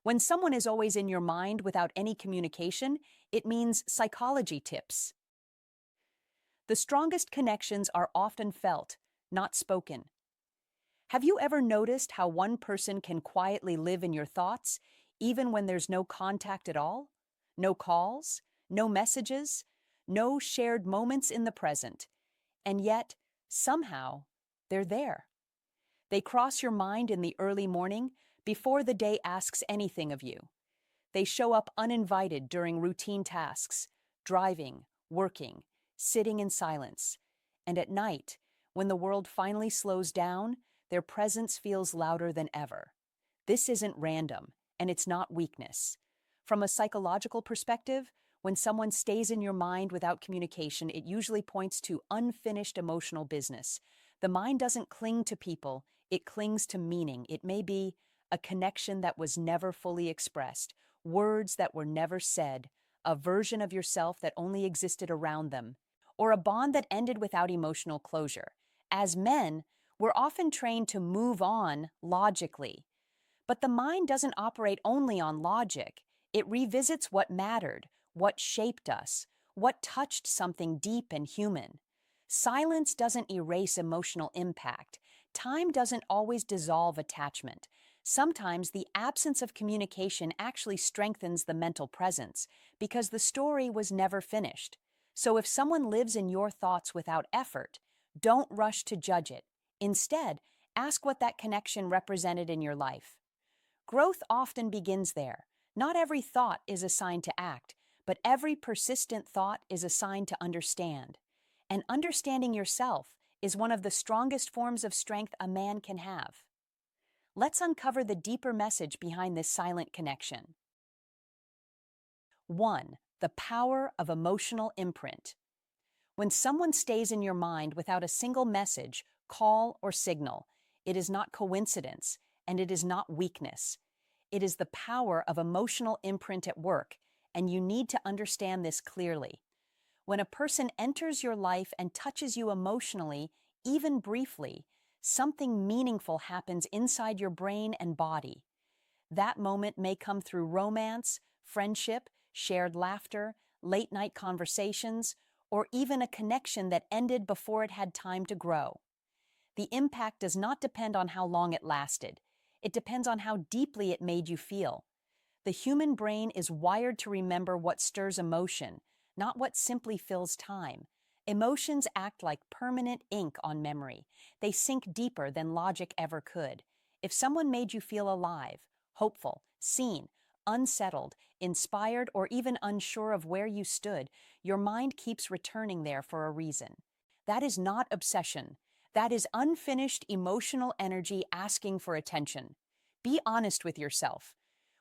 When someone is always in your mind without any communication, it means psychology tips. The strongest connections are often felt, not spoken. Have you ever noticed how one person can quietly live in your thoughts, even when there's no contact at all? No calls, no messages, no shared moments in the present. And yet, somehow, they're there. They cross your mind in the early morning before the day asks anything of you. They show up uninvited during routine tasks, driving, working, sitting in silence. And at night, when the world finally slows down, their presence feels louder than ever. This isn't random, and it's not weakness. From a psychological perspective, when someone stays in your mind without communication, it usually points to unfinished emotional business. The mind doesn't cling to people, it clings to meaning. It may be a connection that was never fully expressed, words that were never said, a version of yourself that only existed around them, or a bond that ended without emotional closure. As men, we're often trained to move on logically. But the mind doesn't operate only on logic. It revisits what mattered, what shaped us, what touched something deep and human. Silence doesn't erase emotional impact. Time doesn't always dissolve attachment. Sometimes the absence of communication actually strengthens the mental presence because the story was never finished. So if someone lives in your thoughts without effort, don't rush to judge it. Instead, ask what that connection represented in your life. Growth often begins there. Not every thought is assigned to act, but every persistent thought is assigned to understand. And understanding yourself is one of the strongest forms of strength a man can have. Let's uncover the deeper message behind this silent connection. 1. The power of emotional imprint. When someone stays in your mind without a single message, call, or signal, it is not coincidence, and it is not weakness. It is the power of emotional imprint at work, and you need to understand this clearly. When a person enters your life and touches you emotionally, even briefly, something meaningful happens inside your brain and body. That moment may come through romance, friendship, shared laughter, late-night conversations, or even a connection that ended before it had time to grow. The impact does not depend on how long it lasted. It depends on how deeply it made you feel. The human brain is wired to remember what stirs emotion, not what simply fills time. Emotions act like permanent ink on memory. They sink deeper than logic ever could. If someone made you feel alive, hopeful, seen, unsettled, inspired, or even unsure of where you stood, your mind keeps returning there for a reason. That is not obsession. That is unfinished emotional energy asking for attention. Be honest with yourself.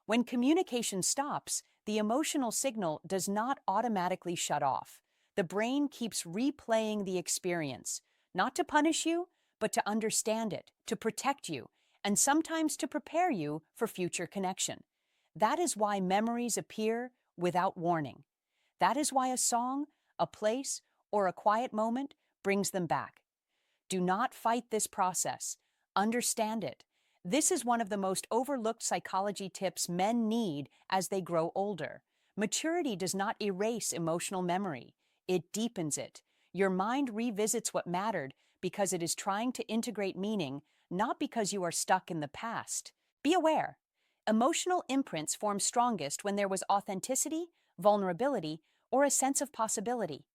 When communication stops, the emotional signal does not automatically shut off. The brain keeps replaying the experience, not to punish you, but to understand it, to protect you, and sometimes to prepare you for future connection. That is why memories appear without warning. That is why a song, a place, or a quiet moment brings them back. Do not fight this process. Understand it. This is one of the most overlooked psychology tips men need as they grow older. Maturity does not erase emotional memory. It deepens it. Your mind revisits what mattered because it is trying to integrate meaning, not because you are stuck in the past. Be aware. Emotional imprints form strongest when there was authenticity, vulnerability, or a sense of possibility.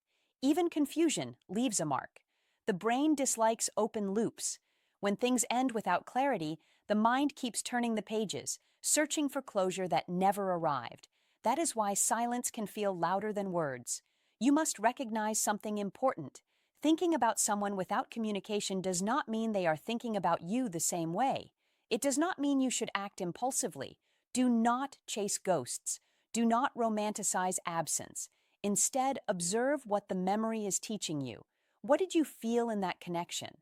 Even confusion leaves a mark. The brain dislikes open loops. When things end without clarity, the mind keeps turning the pages, searching for closure that never arrived. That is why silence can feel louder than words. You must recognize something important. Thinking about someone without communication does not mean they are thinking about you the same way. It does not mean you should act impulsively. Do not chase ghosts. Do not romanticize absence. Instead, observe what the memory is teaching you. What did you feel in that connection?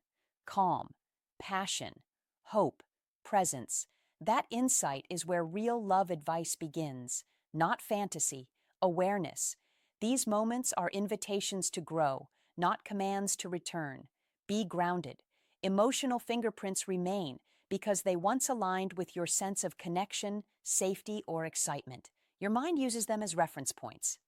Calm, passion, hope, presence. That insight is where real love advice begins, not fantasy, awareness. These moments are invitations to grow, not commands to return. Be grounded. Emotional fingerprints remain because they once aligned with your sense of connection, safety, or excitement. Your mind uses them as reference points.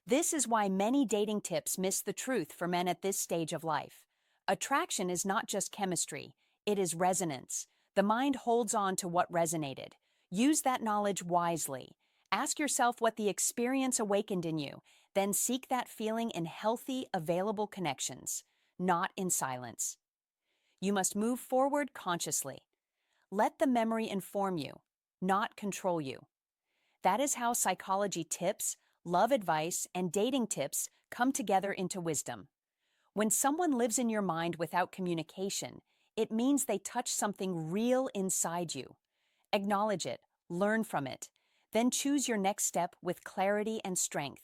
This is why many dating tips miss the truth for men at this stage of life. Attraction is not just chemistry, it is resonance. The mind holds on to what resonated. Use that knowledge wisely. Ask yourself what the experience awakened in you, then seek that feeling in healthy, available connections, not in silence. You must move forward consciously. Let the memory inform you, not control you. That is how psychology tips, love advice, and dating tips come together into wisdom. When someone lives in your mind without communication, it means they touch something real inside you. Acknowledge it, learn from it, then choose your next step with clarity and strength.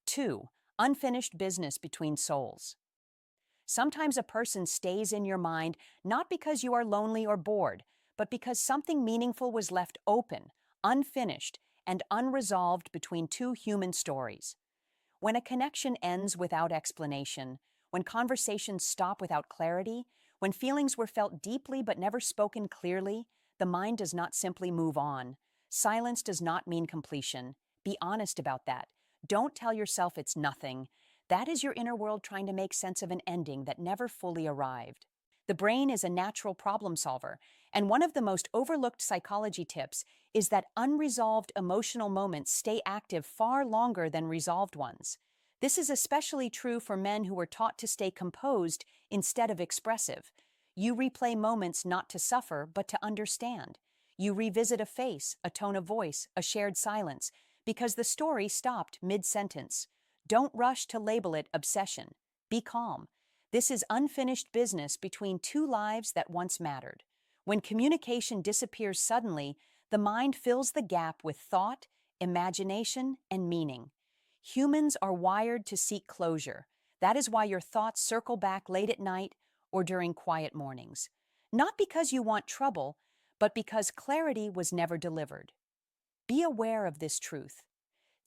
2. Unfinished business between souls. Sometimes a person stays in your mind not because you are lonely or bored, but because something meaningful was left open, unfinished, and unresolved between two human stories. When a connection ends without explanation, when conversations stop without clarity, when feelings were felt deeply but never spoken clearly, the mind does not simply move on. Silence does not mean completion. Be honest about that. Don't tell yourself it's nothing. That is your inner world trying to make sense of an ending that never fully arrived. The brain is a natural problem solver, and one of the most overlooked psychology tips is that unresolved emotional moments stay active far longer than resolved ones. This is especially true for men who were taught to stay composed instead of expressive. You replay moments not to suffer, but to understand. You revisit a face, a tone of voice, a shared silence, because the story stopped mid-sentence. Don't rush to label it obsession. Be calm. This is unfinished business between two lives that once mattered. When communication disappears suddenly, the mind fills the gap with thought, imagination, and meaning. Humans are wired to seek closure. That is why your thoughts circle back late at night or during quiet mornings. Not because you want trouble, but because clarity was never delivered. Be aware of this truth.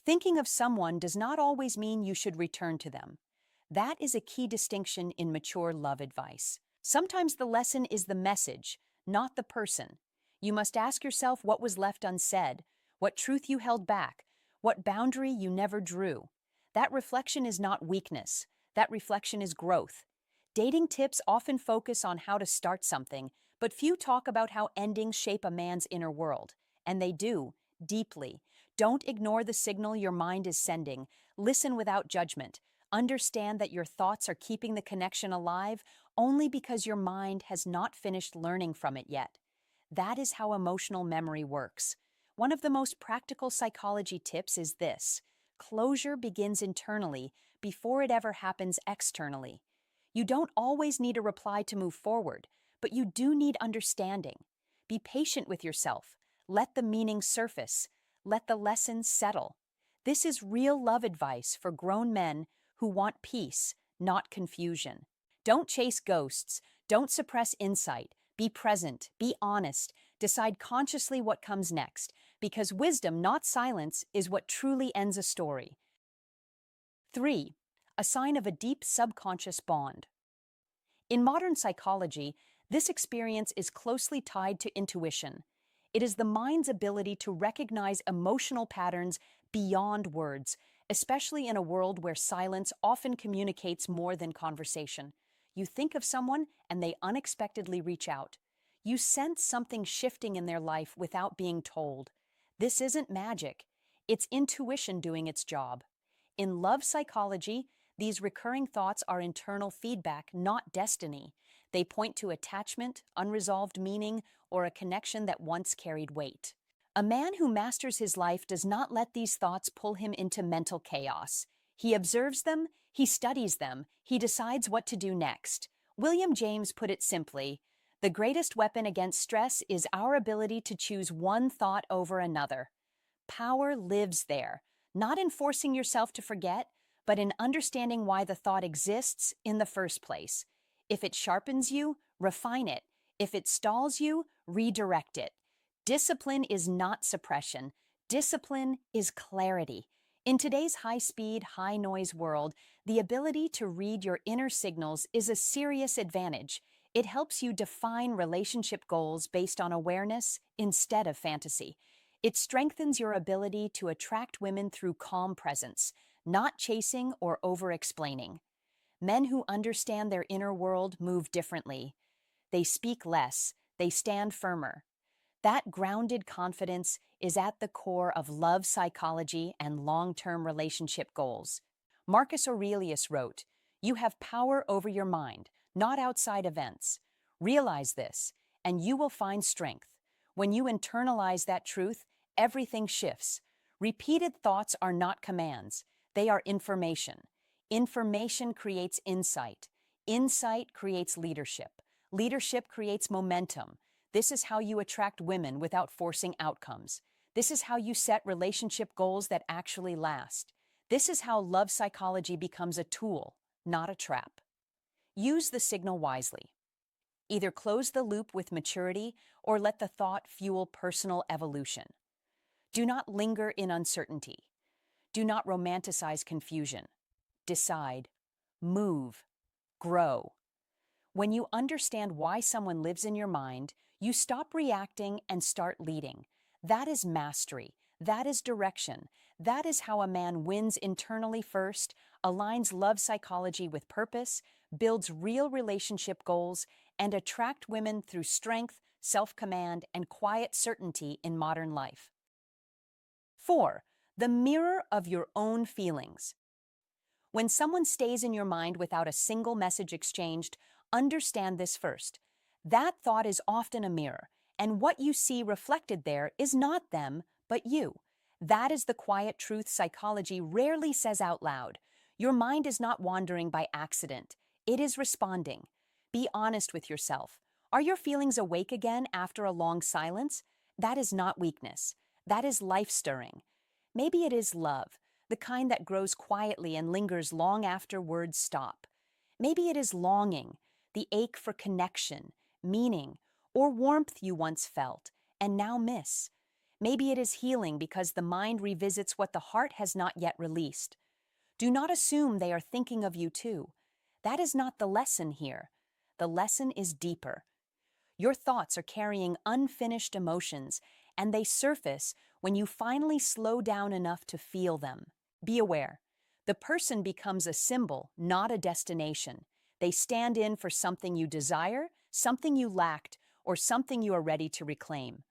Thinking of someone does not always mean you should return to them. That is a key distinction in mature love advice. Sometimes the lesson is the message, not the person. You must ask yourself what was left unsaid, what truth you held back, what boundary you never drew. That reflection is not weakness. That reflection is growth. Dating tips often focus on how to start something, but few talk about how endings shape a man's inner world. And they do, deeply. Don't ignore the signal your mind is sending. Listen without judgment. Understand that your thoughts are keeping the connection alive only because your mind has not finished learning from it yet. That is how emotional memory works. One of the most practical psychology tips is this: closure begins internally before it ever happens externally. You don't always need a reply to move forward, but you do need understanding. Be patient with yourself. Let the meaning surface. Let the lessons settle. This is real love advice for grown men who want peace, not confusion. Don't chase ghosts. Don't suppress insight. Be present. Be honest. Decide consciously what comes next, because wisdom, not silence, is what truly ends a story. 3. A sign of a deep subconscious bond. In modern psychology, this experience is closely tied to intuition. It is the mind's ability to recognize emotional patterns beyond words, especially in a world where silence often communicates more than conversation. You think of someone and they unexpectedly reach out. You sense something shifting in their life without being told. This isn't magic. It's intuition doing its job. In love psychology, these recurring thoughts are internal feedback, not destiny. They point to attachment, unresolved meaning, or a connection that once carried weight. A man who masters his life does not let these thoughts pull him into mental chaos. He observes them, he studies them, he decides what to do next. William James put it simply: the greatest weapon against stress is our ability to choose one thought over another. Power lives there, not in forcing yourself to forget, but in understanding why the thought exists in the first place. If it sharpens you, refine it. If it stalls you, redirect it. Discipline is not suppression. Discipline is clarity. In today's high-speed, high-noise world, the ability to read your inner signals is a serious advantage. It helps you define relationship goals based on awareness instead of fantasy. It strengthens your ability to attract women through calm presence, not chasing or over-explaining. Men who understand their inner world move differently. They speak less, they stand firmer. That grounded confidence is at the core of love psychology and long-term relationship goals. Marcus Aurelius wrote, "You have power over your mind, not outside events. Realize this, and you will find strength. When you internalize that truth, everything shifts. Repeated thoughts are not commands, they are information. Information creates insight. Insight creates leadership. Leadership creates momentum. This is how you attract women without forcing outcomes. This is how you set relationship goals that actually last. This is how love psychology becomes a tool, not a trap." Use the signal wisely. Either close the loop with maturity or let the thought fuel personal evolution. Do not linger in uncertainty. Do not romanticize confusion. Decide. Move. Grow. When you understand why someone lives in your mind, you stop reacting and start leading. That is mastery. That is direction. That is how a man wins internally first, aligns love psychology with purpose, builds real relationship goals, and attract women through strength, self-command, and quiet certainty in modern life. 4. The mirror of your own feelings. When someone stays in your mind without a single message exchanged, understand this first. That thought is often a mirror, and what you see reflected there is not them, but you. That is the quiet truth psychology rarely says out loud. Your mind is not wandering by accident. It is responding. Be honest with yourself. Are your feelings awake again after a long silence? That is not weakness. That is life-stirring. Maybe it is love, the kind that grows quietly and lingers long after words stop. Maybe it is longing, the ache for connection, meaning, or warmth you once felt and now miss. Maybe it is healing because the mind revisits what the heart has not yet released. Do not assume they are thinking of you too. That is not the lesson here. The lesson is deeper. Your thoughts are carrying unfinished emotions, and they surface when you finally slow down enough to feel them. Be aware. The person becomes a symbol, not a destination. They stand in for something you desire, something you lacked, or something you are ready to reclaim.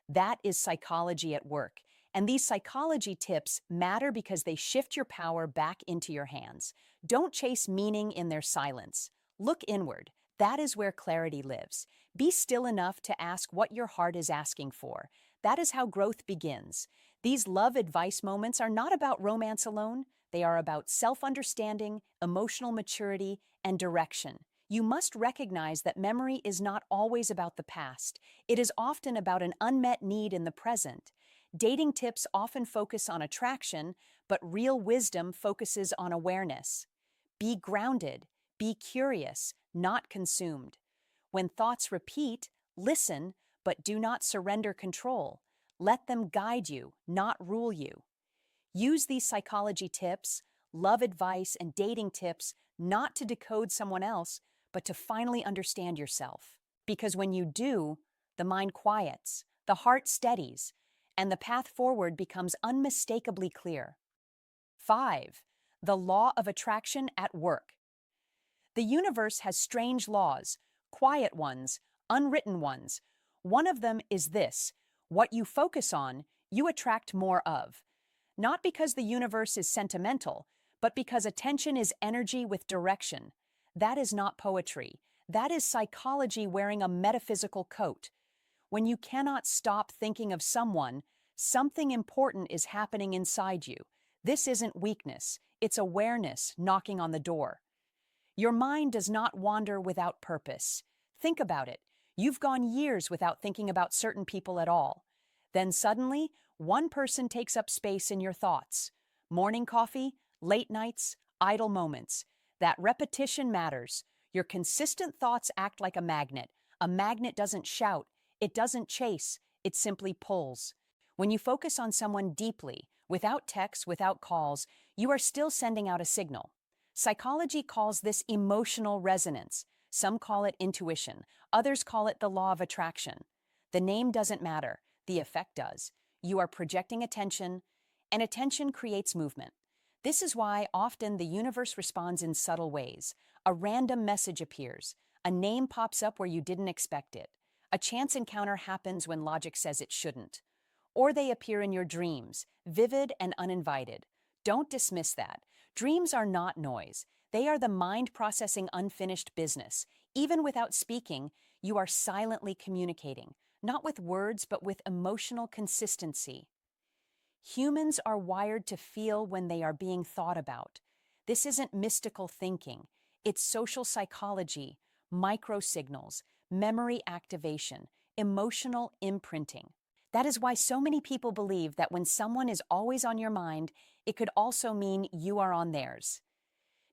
That is psychology at work, and these psychology tips matter because they shift your power back into your hands. Don't chase meaning in their silence. Look inward. That is where clarity lives. Be still enough to ask what your heart is asking for. That is how growth begins. These love advice moments are not about romance alone. They are about self-understanding, emotional maturity, and direction. You must recognize that memory is not always about the past. It is often about an unmet need in the present. Dating tips often focus on attraction, but real wisdom focuses on awareness. Be grounded. Be curious, not consumed. When thoughts repeat, listen, but do not surrender control. Let them guide you, not rule you. Use these psychology tips, love advice, and dating tips not to decode someone else, but to finally understand yourself. Because when you do, the mind quiets, the heart steadies, and the path forward becomes unmistakably clear. 5. The law of attraction at work. The universe has strange laws, quiet ones, unwritten ones. One of them is this: what you focus on, you attract more of. Not because the universe is sentimental, but because attention is energy with direction. That is not poetry. That is psychology wearing a metaphysical coat. When you cannot stop thinking of someone, something important is happening inside you. This isn't weakness, it's awareness knocking on the door. Your mind does not wander without purpose. Think about it. You've gone years without thinking about certain people at all. Then suddenly, one person takes up space in your thoughts. Morning coffee, late nights, idle moments. That repetition matters. Your consistent thoughts act like a magnet. A magnet doesn't shout, it doesn't chase, it simply pulls. When you focus on someone deeply, without texts, without calls, you are still sending out a signal. Psychology calls this emotional resonance. Some call it intuition, others call it the law of attraction. The name doesn't matter, the effect does. You are projecting attention, and attention creates movement. This is why often the universe responds in subtle ways. A random message appears, a name pops up where you didn't expect it, a chance encounter happens when logic says it shouldn't. Or they appear in your dreams, vivid and uninvited. Don't dismiss that. Dreams are not noise. They are the mind processing unfinished business. Even without speaking, you are silently communicating, not with words, but with emotional consistency. Humans are wired to feel when they are being thought about. This isn't mystical thinking. It's social psychology, microsignals, memory activation, emotional imprinting. That is why so many people believe that when someone is always on your mind, it could also mean you are on theirs.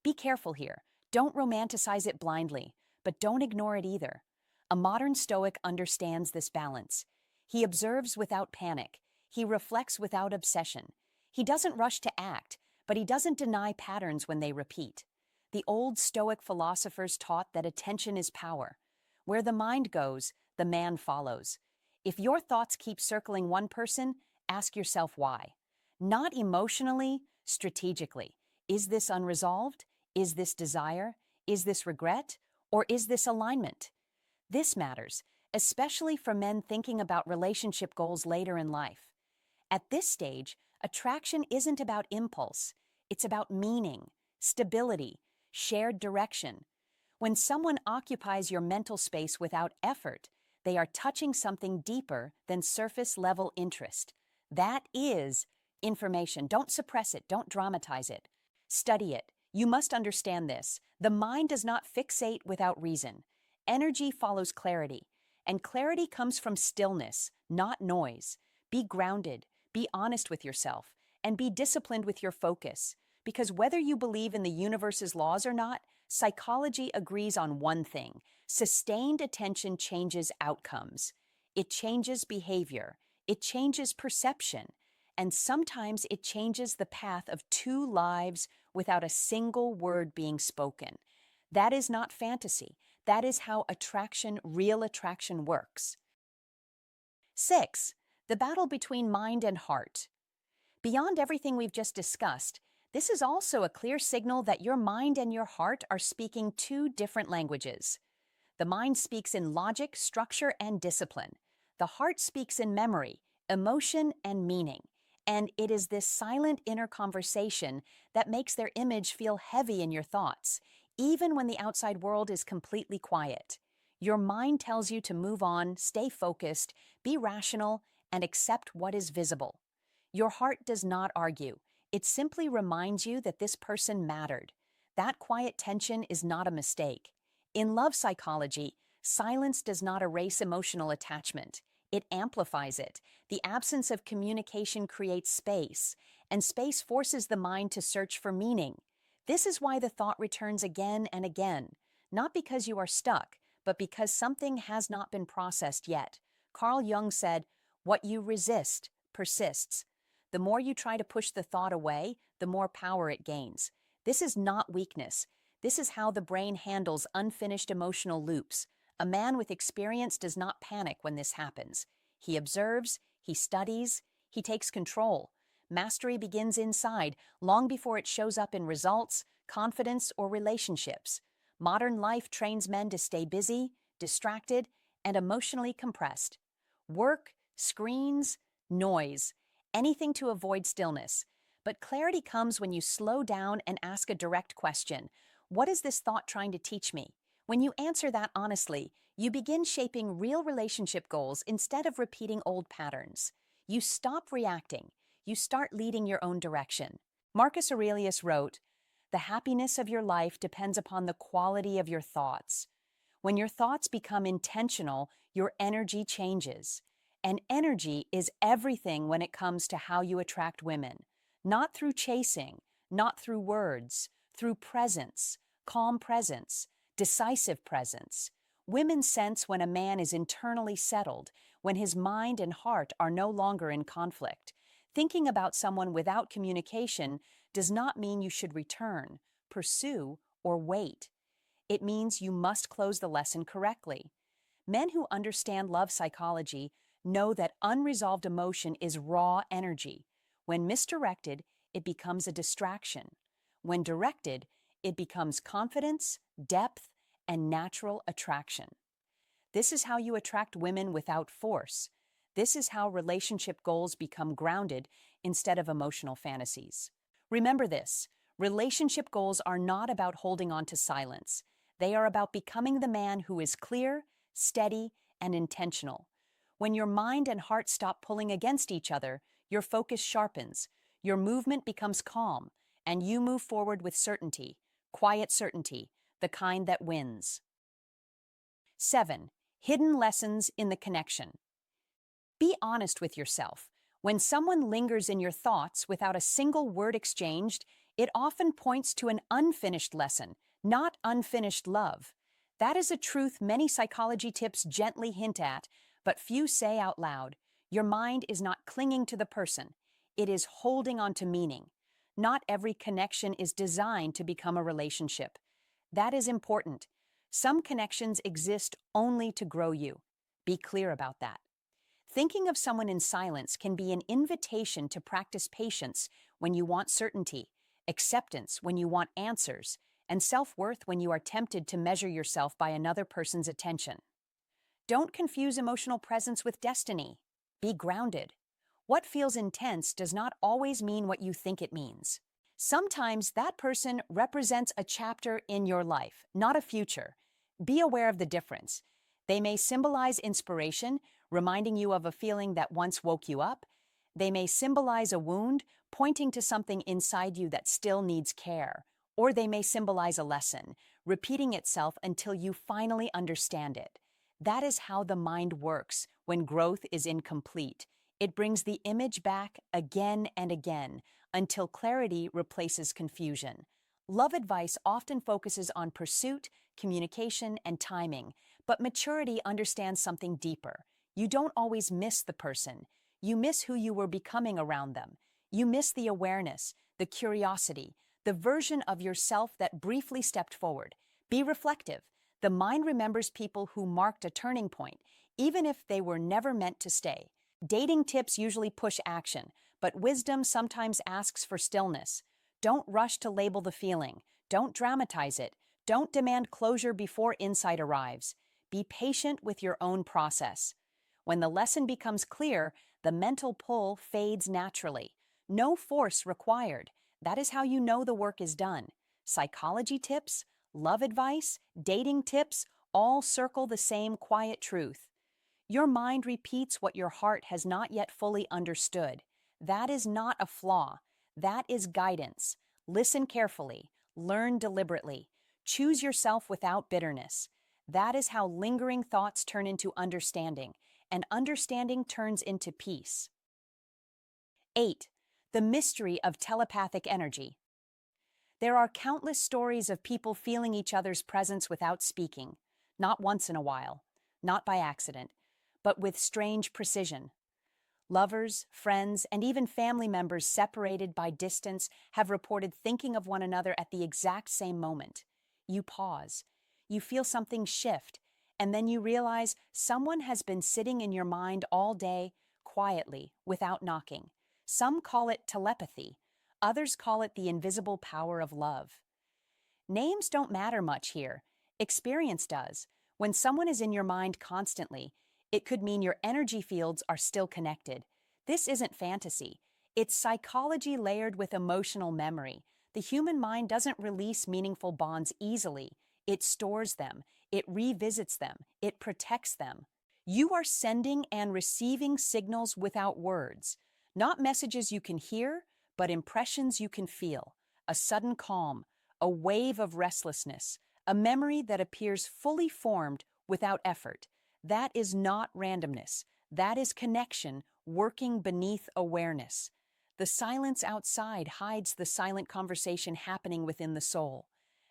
Be careful here. Don't romanticize it blindly, but don't ignore it either. A modern Stoic understands this balance. He observes without panic. He reflects without obsession. He doesn't rush to act, but he doesn't deny patterns when they repeat. The old Stoic philosophers taught that attention is power. Where the mind goes, the man follows. If your thoughts keep circling one person, ask yourself why. Not emotionally, strategically. Is this unresolved? Is this desire? Is this regret? Or is this alignment? This matters, especially for men thinking about relationship goals later in life. At this stage, attraction isn't about impulse. It's about meaning, stability, shared direction. When someone occupies your mental space without effort, they are touching something deeper than surface-level interest. That is information. Don't suppress it. Don't dramatize it. Study it. You must understand this. The mind does not fixate without reason. Energy follows clarity, and clarity comes from stillness, not noise. Be grounded, be honest with yourself, and be disciplined with your focus. Because whether you believe in the universe's laws or not, psychology agrees on one thing: sustained attention changes outcomes. It changes behavior, it changes perception, and sometimes it changes the path of two lives without a single word being spoken. That is not fantasy. That is how attraction, real attraction, works. 6. The battle between mind and heart. Beyond everything we've just discussed, this is also a clear signal that your mind and your heart are speaking two different languages. The mind speaks in logic, structure, and discipline. The heart speaks in memory, emotion, and meaning. And it is this silent inner conversation that makes their image feel heavy in your thoughts, even when the outside world is completely quiet. Your mind tells you to move on, stay focused, be rational, and accept what is visible. Your heart does not argue. It simply reminds you that this person mattered. That quiet tension is not a mistake. In love psychology, silence does not erase emotional attachment. It amplifies it. The absence of communication creates space, and space forces the mind to search for meaning. This is why the thought returns again and again, not because you are stuck, but because something has not been processed yet. Carl Jung said, "What you resist persists." The more you try to push the thought away, the more power it gains. This is not weakness. This is how the brain handles unfinished emotional loops. A man with experience does not panic when this happens. He observes, he studies, he takes control. Mastery begins inside, long before it shows up in results, confidence, or relationships. Modern life trains men to stay busy, distracted, and emotionally compressed. Work, screens, noise, anything to avoid stillness. But clarity comes when you slow down and ask a direct question. What is this thought trying to teach me? When you answer that honestly, you begin shaping real relationship goals instead of repeating old patterns. You stop reacting. You start leading your own direction. Marcus Aurelius wrote, "The happiness of your life depends upon the quality of your thoughts." When your thoughts become intentional, your energy changes. And energy is everything when it comes to how you attract women. Not through chasing, not through words, through presence, calm presence, decisive presence. Women sense when a man is internally settled, when his mind and heart are no longer in conflict. Thinking about someone without communication does not mean you should return, pursue, or wait. It means you must close the lesson correctly. Men who understand love psychology know that unresolved emotion is raw energy. When misdirected, it becomes a distraction. When directed, it becomes confidence, depth, and natural attraction. This is how you attract women without force. This is how relationship goals become grounded instead of emotional fantasies. Remember this: relationship goals are not about holding on to silence. They are about becoming the man who is clear, steady, and intentional. When your mind and heart stop pulling against each other, your focus sharpens, your movement becomes calm, and you move forward with certainty, quiet certainty, the kind that wins. 7. Hidden lessons in the connection. Be honest with yourself. When someone lingers in your thoughts without a single word exchanged, it often points to an unfinished lesson, not unfinished love. That is a truth many psychology tips gently hint at, but few say out loud. Your mind is not clinging to the person. It is holding on to meaning. Not every connection is designed to become a relationship. That is important. Some connections exist only to grow you. Be clear about that. Thinking of someone in silence can be an invitation to practice patience when you want certainty, acceptance when you want answers, and self-worth when you are tempted to measure yourself by another person's attention. Don't confuse emotional presence with destiny. Be grounded. What feels intense does not always mean what you think it means. Sometimes that person represents a chapter in your life, not a future. Be aware of the difference. They may symbolize inspiration, reminding you of a feeling that once woke you up. They may symbolize a wound, pointing to something inside you that still needs care. Or they may symbolize a lesson, repeating itself until you finally understand it. That is how the mind works when growth is incomplete. It brings the image back again and again until clarity replaces confusion. Love advice often focuses on pursuit, communication, and timing, but maturity understands something deeper. You don't always miss the person. You miss who you were becoming around them. You miss the awareness, the curiosity, the version of yourself that briefly stepped forward. Be reflective. The mind remembers people who marked a turning point, even if they were never meant to stay. Dating tips usually push action, but wisdom sometimes asks for stillness. Don't rush to label the feeling. Don't dramatize it. Don't demand closure before insight arrives. Be patient with your own process. When the lesson becomes clear, the mental pull fades naturally. No force required. That is how you know the work is done. Psychology tips, love advice, dating tips all circle the same quiet truth. Your mind repeats what your heart has not yet fully understood. That is not a flaw. That is guidance. Listen carefully. Learn deliberately. Choose yourself without bitterness. That is how lingering thoughts turn into understanding, and understanding turns into peace. 8. The mystery of telepathic energy. There are countless stories of people feeling each other's presence without speaking, not once in a while, not by accident, but with strange precision. Lovers, friends, and even family members separated by distance have reported thinking of one another at the exact same moment. You pause. You feel something shift, and then you realize someone has been sitting in your mind all day, quietly, without knocking. Some call it telepathy. Others call it the invisible power of love. Names don't matter much here. Experience does. When someone is in your mind constantly, it could mean your energy fields are still connected. This isn't fantasy. It's psychology layered with emotional memory. The human mind doesn't release meaningful bonds easily. It stores them. It revisits them. It protects them. You are sending and receiving signals without words. Not messages you can hear, but impressions you can feel. A sudden calm, a wave of restlessness, a memory that appears fully formed without effort. That is not randomness. That is connection working beneath awareness. The silence outside hides the silent conversation happening within the soul.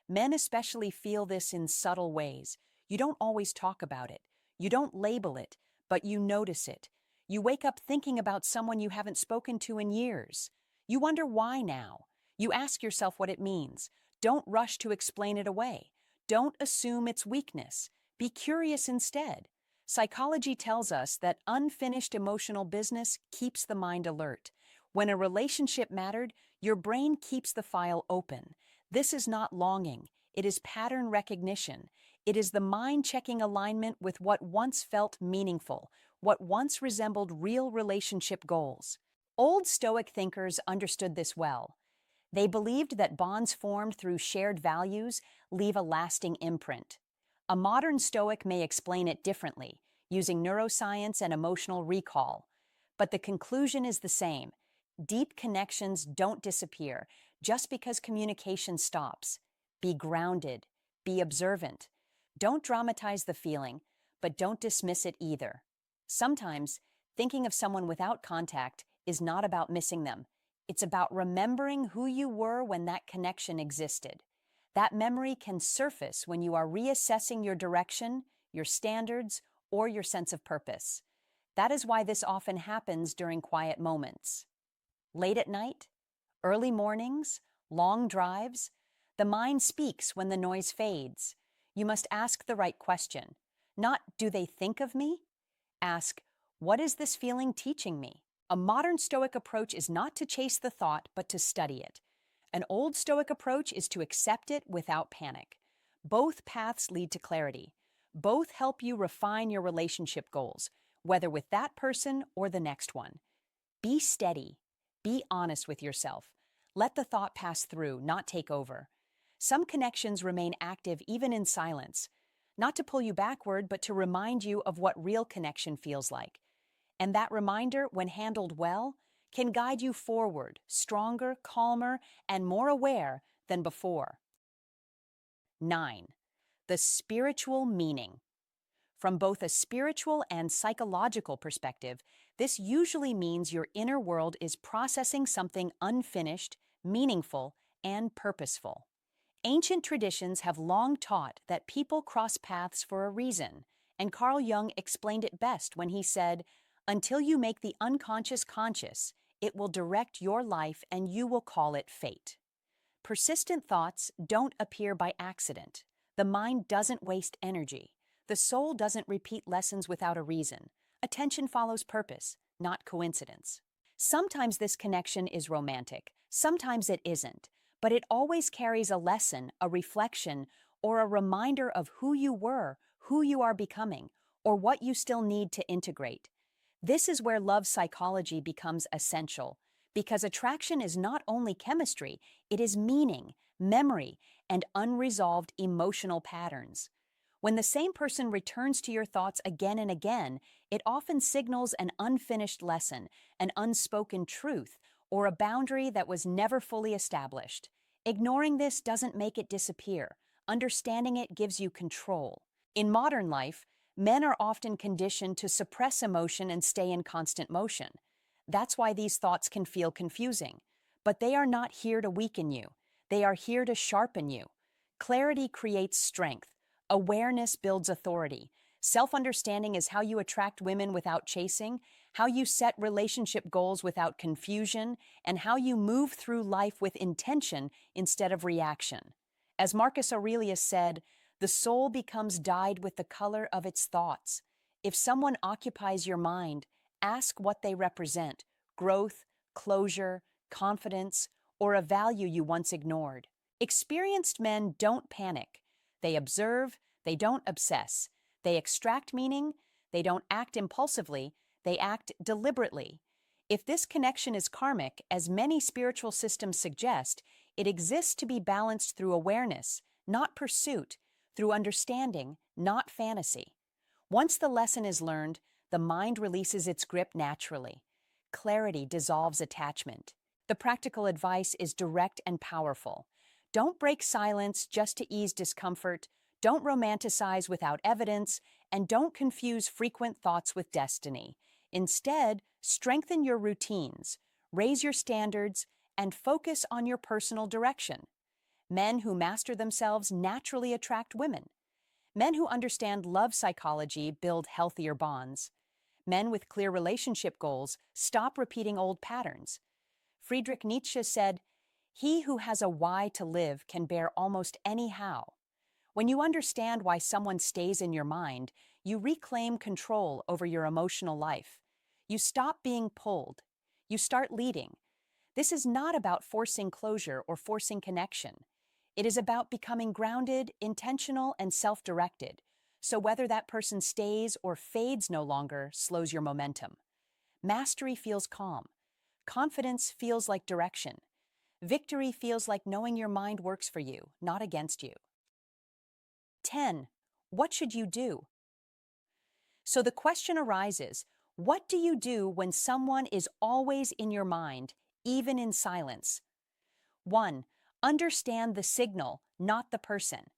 Men especially feel this in subtle ways. You don't always talk about it. You don't label it, but you notice it. You wake up thinking about someone you haven't spoken to in years. You wonder why now. You ask yourself what it means. Don't rush to explain it away. Don't assume it's weakness. Be curious instead. Psychology tells us that unfinished emotional business keeps the mind alert. When a relationship mattered, your brain keeps the file open. This is not longing. It is pattern recognition. It is the mind checking alignment with what once felt meaningful, what once resembled real relationship goals. Old Stoic thinkers understood this well. They believed that bonds formed through shared values leave a lasting imprint. A modern Stoic may explain it differently, using neuroscience and emotional recall. But the conclusion is the same. Deep connections don't disappear just because communication stops. Be grounded. Be observant. Don't dramatize the feeling, but don't dismiss it either. Sometimes, thinking of someone without contact is not about missing them. It's about remembering who you were when that connection existed. That memory can surface when you are reassessing your direction, your standards, or your sense of purpose. That is why this often happens during quiet moments. Late at night, early mornings, long drives, the mind speaks when the noise fades. You must ask the right question. Not, do they think of me? Ask, what is this feeling teaching me? A modern Stoic approach is not to chase the thought, but to study it. An old Stoic approach is to accept it without panic. Both paths lead to clarity. Both help you refine your relationship goals, whether with that person or the next one. Be steady. Be honest with yourself. Let the thought pass through, not take over. Some connections remain active even in silence, not to pull you backward, but to remind you of what real connection feels like. And that reminder, when handled well, can guide you forward, stronger, calmer, and more aware than before. 9. The spiritual meaning. From both a spiritual and psychological perspective, this usually means your inner world is processing something unfinished, meaningful, and purposeful. Ancient traditions have long taught that people cross paths for a reason, and Carl Jung explained it best when he said, "Until you make the unconscious conscious, it will direct your life and you will call it fate." Persistent thoughts don't appear by accident. The mind doesn't waste energy. The soul doesn't repeat lessons without a reason. Attention follows purpose, not coincidence. Sometimes this connection is romantic, sometimes it isn't, but it always carries a lesson, a reflection, or a reminder of who you were, who you are becoming, or what you still need to integrate. This is where love psychology becomes essential, because attraction is not only chemistry, it is meaning, memory, and unresolved emotional patterns. When the same person returns to your thoughts again and again, it often signals an unfinished lesson, an unspoken truth, or a boundary that was never fully established. Ignoring this doesn't make it disappear. Understanding it gives you control. In modern life, men are often conditioned to suppress emotion and stay in constant motion. That's why these thoughts can feel confusing. But they are not here to weaken you. They are here to sharpen you. Clarity creates strength. Awareness builds authority. Self-understanding is how you attract women without chasing, how you set relationship goals without confusion, and how you move through life with intention instead of reaction. As Marcus Aurelius said, the soul becomes dyed with the color of its thoughts. If someone occupies your mind, ask what they represent: growth, closure, confidence, or a value you once ignored. Experienced men don't panic. They observe, they don't obsess. They extract meaning, they don't act impulsively, they act deliberately. If this connection is karmic, as many spiritual systems suggest, it exists to be balanced through awareness, not pursuit, through understanding, not fantasy. Once the lesson is learned, the mind releases its grip naturally. Clarity dissolves attachment. The practical advice is direct and powerful. Don't break silence just to ease discomfort. Don't romanticize without evidence, and don't confuse frequent thoughts with destiny. Instead, strengthen your routines, raise your standards, and focus on your personal direction. Men who master themselves naturally attract women. Men who understand love psychology build healthier bonds. Men with clear relationship goals stop repeating old patterns. Friedrich Nietzsche said, "He who has a why to live can bear almost any how." When you understand why someone stays in your mind, you reclaim control over your emotional life. You stop being pulled. You start leading. This is not about forcing closure or forcing connection. It is about becoming grounded, intentional, and self-directed. So whether that person stays or fades no longer slows your momentum. Mastery feels calm. Confidence feels like direction. Victory feels like knowing your mind works for you, not against you. 10. What should you do? So the question arises, what do you do when someone is always in your mind, even in silence? 1. Understand the signal, not the person.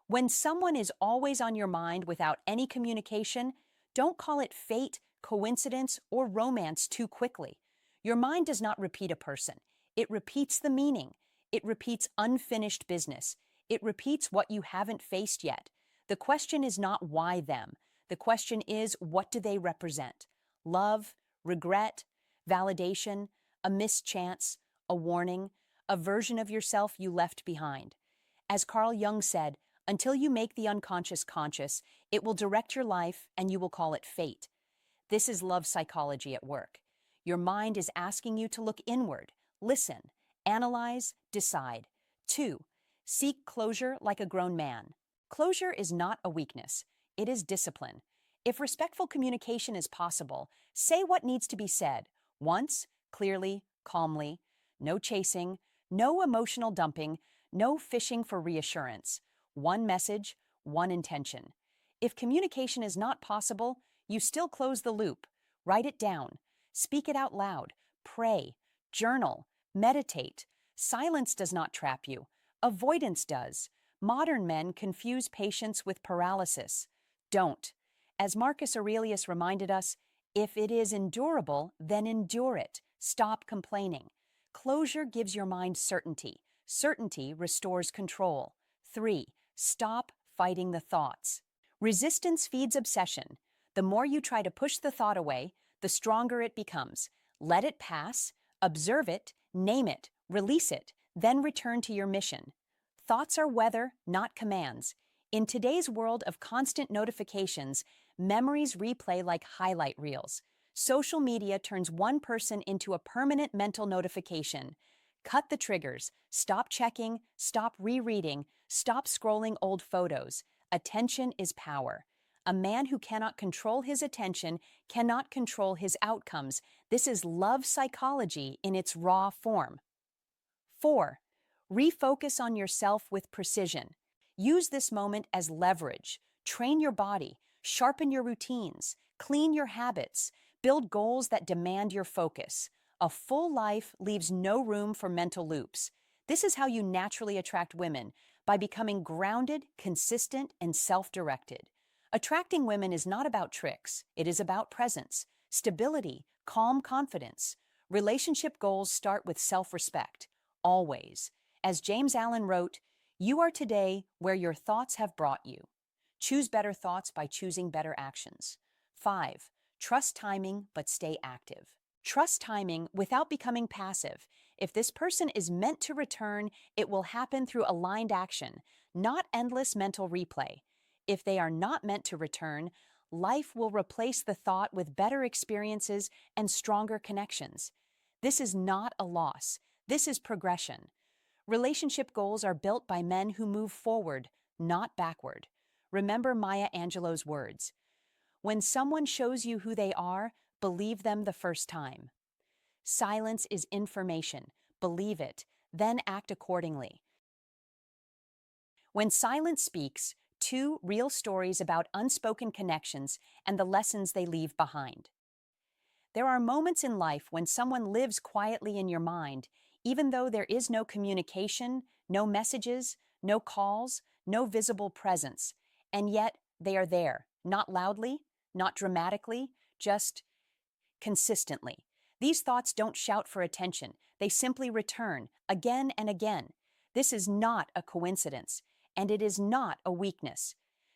When someone is always on your mind without any communication, don't call it fate, coincidence, or romance too quickly. Your mind does not repeat a person. It repeats the meaning. It repeats unfinished business. It repeats what you haven't faced yet. The question is not why them. The question is, what do they represent? Love, regret, validation, a missed chance, a warning, a version of yourself you left behind. As Carl Jung said, until you make the unconscious conscious, it will direct your life and you will call it fate. This is love psychology at work. Your mind is asking you to look inward, listen, analyze, decide. 2. Seek closure like a grown man. Closure is not a weakness. It is discipline. If respectful communication is possible, say what needs to be said. Once, clearly, calmly. No chasing, no emotional dumping, no fishing for reassurance. One message, one intention. If communication is not possible, you still close the loop. Write it down. Speak it out loud. Pray. Journal. Meditate. Silence does not trap you. Avoidance does. Modern men confuse patience with paralysis. Don't. As Marcus Aurelius reminded us, if it is endurable, then endure it. Stop complaining. Closure gives your mind certainty. Certainty restores control. 3. Stop fighting the thoughts. Resistance feeds obsession. The more you try to push the thought away, the stronger it becomes. Let it pass, observe it, name it, release it, then return to your mission. Thoughts are weather, not commands. In today's world of constant notifications, memories replay like highlight reels. Social media turns one person into a permanent mental notification. Cut the triggers. Stop checking, stop rereading, stop scrolling old photos. Attention is power. A man who cannot control his attention cannot control his outcomes. This is love psychology in its raw form. 4. Refocus on yourself with precision. Use this moment as leverage. Train your body, sharpen your routines, clean your habits, build goals that demand your focus. A full life leaves no room for mental loops. This is how you naturally attract women, by becoming grounded, consistent, and self-directed. Attracting women is not about tricks. It is about presence, stability, calm confidence. Relationship goals start with self-respect, always. As James Allen wrote, you are today where your thoughts have brought you. Choose better thoughts by choosing better actions. 5. Trust timing, but stay active. Trust timing without becoming passive. If this person is meant to return, it will happen through aligned action, not endless mental replay. If they are not meant to return, life will replace the thought with better experiences and stronger connections. This is not a loss. This is progression. Relationship goals are built by men who move forward, not backward. Remember Maya Angelou's words. When someone shows you who they are, believe them the first time. Silence is information. Believe it, then act accordingly. When silence speaks, 2 real stories about unspoken connections and the lessons they leave behind. There are moments in life when someone lives quietly in your mind, even though there is no communication, no messages, no calls, no visible presence, and yet they are there, not loudly, not dramatically, just consistently. These thoughts don't shout for attention. They simply return again and again. This is not a coincidence, and it is not a weakness.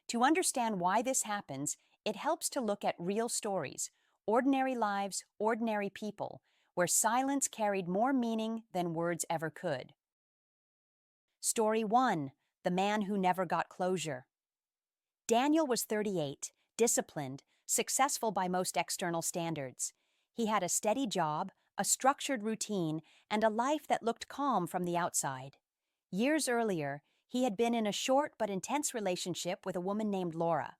To understand why this happens, it helps to look at real stories, ordinary lives, ordinary people, where silence carried more meaning than words ever could. Story 1. the man who never got closure. Daniel was 38, disciplined, successful by most external standards. He had a steady job, a structured routine, and a life that looked calm from the outside. Years earlier, he had been in a short but intense relationship with a woman named Laura.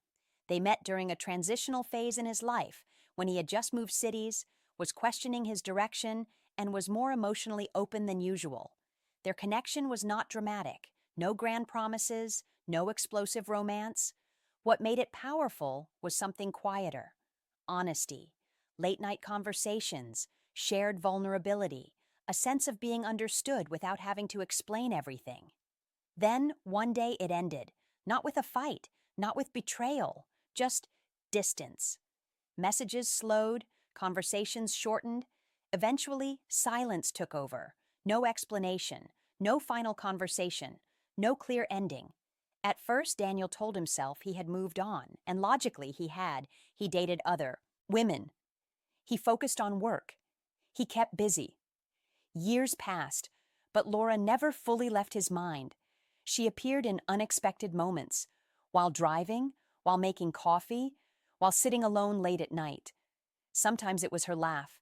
They met during a transitional phase in his life when he had just moved cities, was questioning his direction, and was more emotionally open than usual. Their connection was not dramatic, no grand promises, no explosive romance. What made it powerful was something quieter: honesty, late-night conversations, shared vulnerability, a sense of being understood without having to explain everything. Then, one day it ended, not with a fight, not with betrayal, just distance. Messages slowed, conversations shortened. Eventually, silence took over. No explanation, no final conversation, no clear ending. At first, Daniel told himself he had moved on, and logically he had. He dated other women. He focused on work. He kept busy. Years passed, but Laura never fully left his mind. She appeared in unexpected moments, while driving, while making coffee, while sitting alone late at night. Sometimes it was her laugh,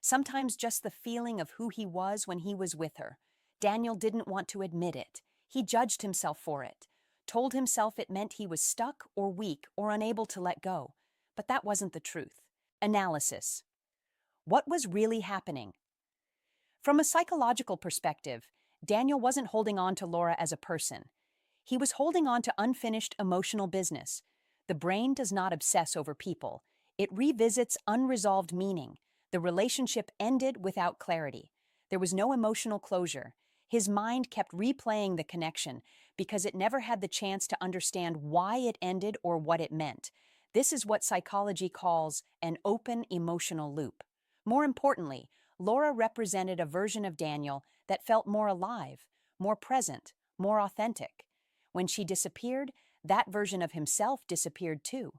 sometimes just the feeling of who he was when he was with her. Daniel didn't want to admit it. He judged himself for it, told himself it meant he was stuck or weak or unable to let go. But that wasn't the truth. Analysis. What was really happening? From a psychological perspective, Daniel wasn't holding on to Laura as a person. He was holding on to unfinished emotional business. The brain does not obsess over people. It revisits unresolved meaning. The relationship ended without clarity. There was no emotional closure. His mind kept replaying the connection because it never had the chance to understand why it ended or what it meant. This is what psychology calls an open emotional loop. More importantly, Laura represented a version of Daniel that felt more alive, more present, more authentic. When she disappeared, that version of himself disappeared too.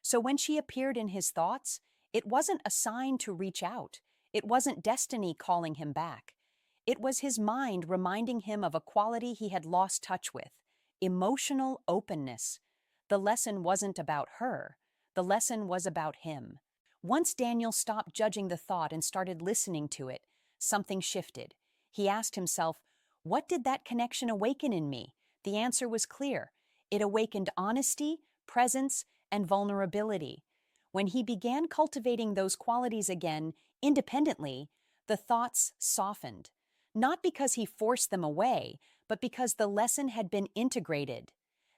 So when she appeared in his thoughts, it wasn't a sign to reach out. It wasn't destiny calling him back. It was his mind reminding him of a quality he had lost touch with: emotional openness. The lesson wasn't about her. The lesson was about him. Once Daniel stopped judging the thought and started listening to it, something shifted. He asked himself, what did that connection awaken in me? The answer was clear. It awakened honesty, presence, and vulnerability. When he began cultivating those qualities again, independently, the thoughts softened. Not because he forced them away, but because the lesson had been integrated.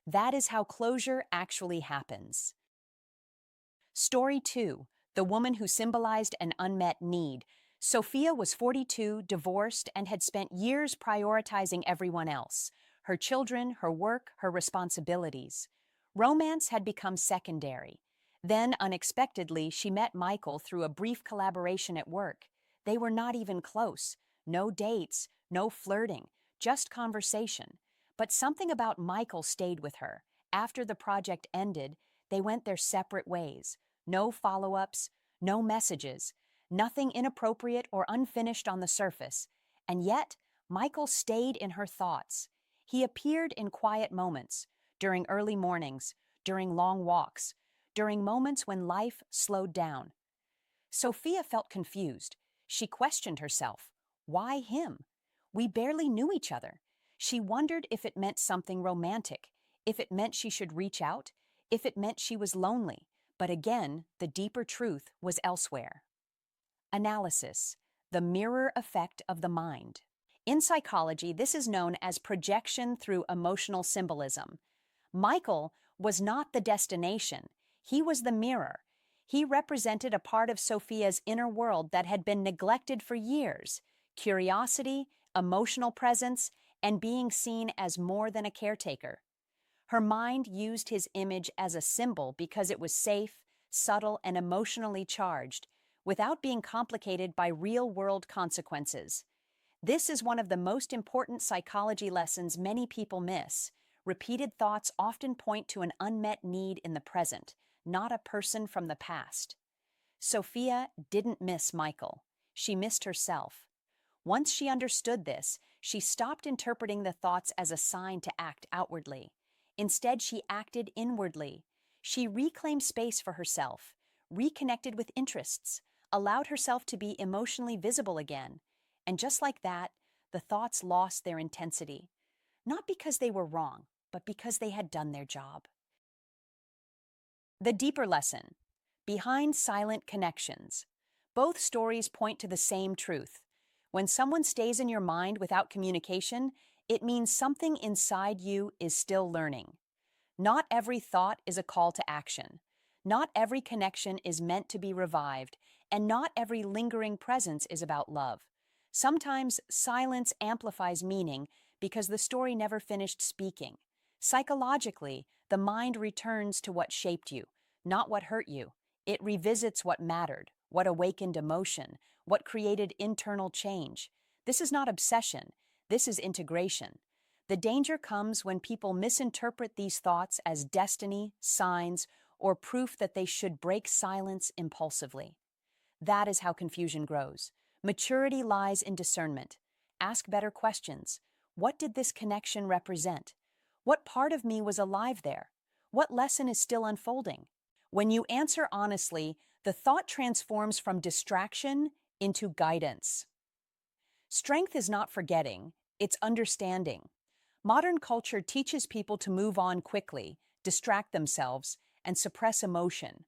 That is how closure actually happens. Story 2. The woman who symbolized an unmet need. Sophia was 42, divorced, and had spent years prioritizing everyone else: her children, her work, her responsibilities. Romance had become secondary. Then, unexpectedly, she met Michael through a brief collaboration at work. They were not even close. No dates, no flirting, just conversation. But something about Michael stayed with her. After the project ended, they went their separate ways. No follow-ups, no messages, nothing inappropriate or unfinished on the surface. And yet, Michael stayed in her thoughts. He appeared in quiet moments, during early mornings, during long walks, during moments when life slowed down. Sophia felt confused. She questioned herself. Why him? We barely knew each other. She wondered if it meant something romantic, if it meant she should reach out, if it meant she was lonely. But again, the deeper truth was elsewhere. Analysis. The mirror effect of the mind. In psychology, this is known as projection through emotional symbolism. Michael was not the destination. He was the mirror. He represented a part of Sophia's inner world that had been neglected for years: curiosity, emotional presence, and being seen as more than a caretaker. Her mind used his image as a symbol because it was safe, subtle, and emotionally charged, without being complicated by real-world consequences. This is one of the most important psychology lessons many people miss. Repeated thoughts often point to an unmet need in the present, not a person from the past. Sophia didn't miss Michael. She missed herself. Once she understood this, she stopped interpreting the thoughts as a sign to act outwardly. Instead, she acted inwardly. She reclaimed space for herself, reconnected with interests, allowed herself to be emotionally visible again. And just like that, the thoughts lost their intensity. Not because they were wrong, but because they had done their job. The deeper lesson: behind silent connections. Both stories point to the same truth. When someone stays in your mind without communication, it means something inside you is still learning. Not every thought is a call to action. Not every connection is meant to be revived, and not every lingering presence is about love. Sometimes silence amplifies meaning because the story never finished speaking. Psychologically, the mind returns to what shaped you, not what hurt you. It revisits what mattered, what awakened emotion, what created internal change. This is not obsession, this is integration. The danger comes when people misinterpret these thoughts as destiny, signs, or proof that they should break silence impulsively. That is how confusion grows. Maturity lies in discernment. Ask better questions. What did this connection represent? What part of me was alive there? What lesson is still unfolding? When you answer honestly, the thought transforms from distraction into guidance. Strength is not forgetting, it's understanding. Modern culture teaches people to move on quickly, distract themselves, and suppress emotion.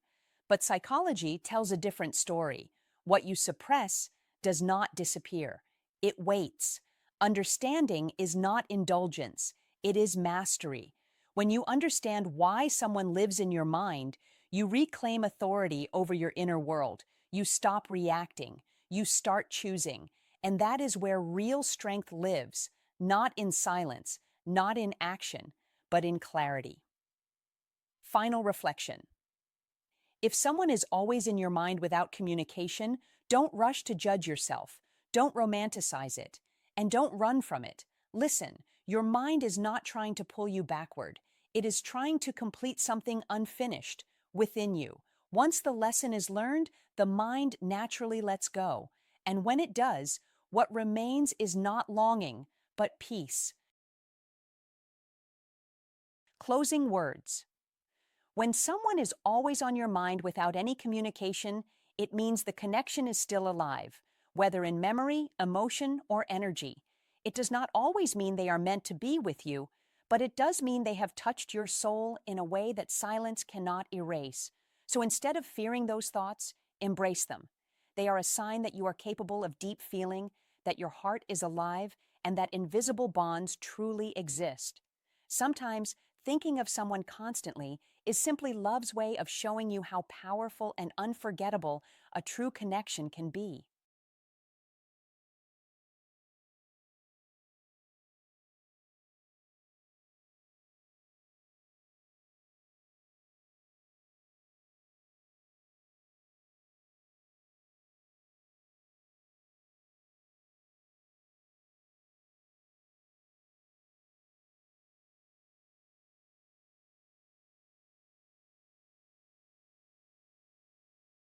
But psychology tells a different story. What you suppress does not disappear. It waits. Understanding is not indulgence. It is mastery. When you understand why someone lives in your mind, you reclaim authority over your inner world. You stop reacting. You start choosing. And that is where real strength lives, not in silence, not in action, but in clarity. Final reflection. If someone is always in your mind without communication, don't rush to judge yourself. Don't romanticize it. And don't run from it. Listen, your mind is not trying to pull you backward. It is trying to complete something unfinished within you. Once the lesson is learned, the mind naturally lets go. And when it does, what remains is not longing, but peace. Closing words. When someone is always on your mind without any communication, it means the connection is still alive, whether in memory, emotion, or energy. It does not always mean they are meant to be with you, but it does mean they have touched your soul in a way that silence cannot erase. So instead of fearing those thoughts, embrace them. They are a sign that you are capable of deep feeling, that your heart is alive, and that invisible bonds truly exist. Sometimes, thinking of someone constantly is simply love's way of showing you how powerful and unforgettable a true connection can be.